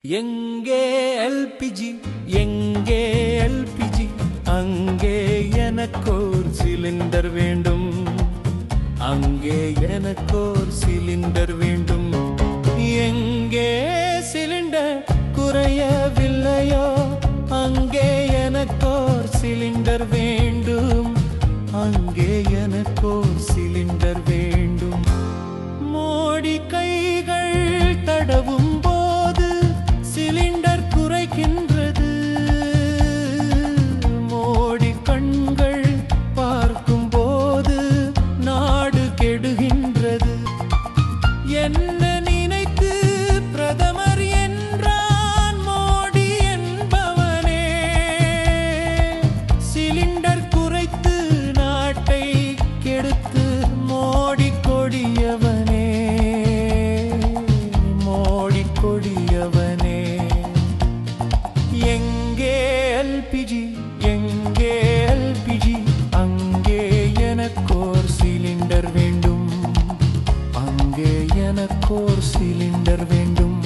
எங்கே எல்பிஜி எங்கே எல்பிஜி அங்கே எனக்கோர் சிலிண்டர் வேண்டும் அங்கே எனக்கோர் சிலிண்டர் வேண்டும் எங்கே சிலிண்டர் குறையவில்லையோ அங்கே எனக்கோர் சிலிண்டர் வேண்டும் அங்கே எனக்கோர் சிலிண்டர் வேண்டும் மோடி கைகள் தடவும் போது சிலிண்டர் குறைக்கின்றது மோடி கண்கள் பார்க்கும் போது நாடு கெடுகின்றது என்ன நினைத்து பிரதமர் என்றான் மோடி என்பவனே சிலிண்டர் குறைத்து நாட்டை கெடுத்து மோடி கொடியவனே மோடி கொடியவனே எங்கே எல்பிஜி எங்கே எல்பிஜி அங்கே எனக்கோர் சிலிண்டர் வேண்டும் அங்கே எனக்கோர் சிலிண்டர் வேண்டும்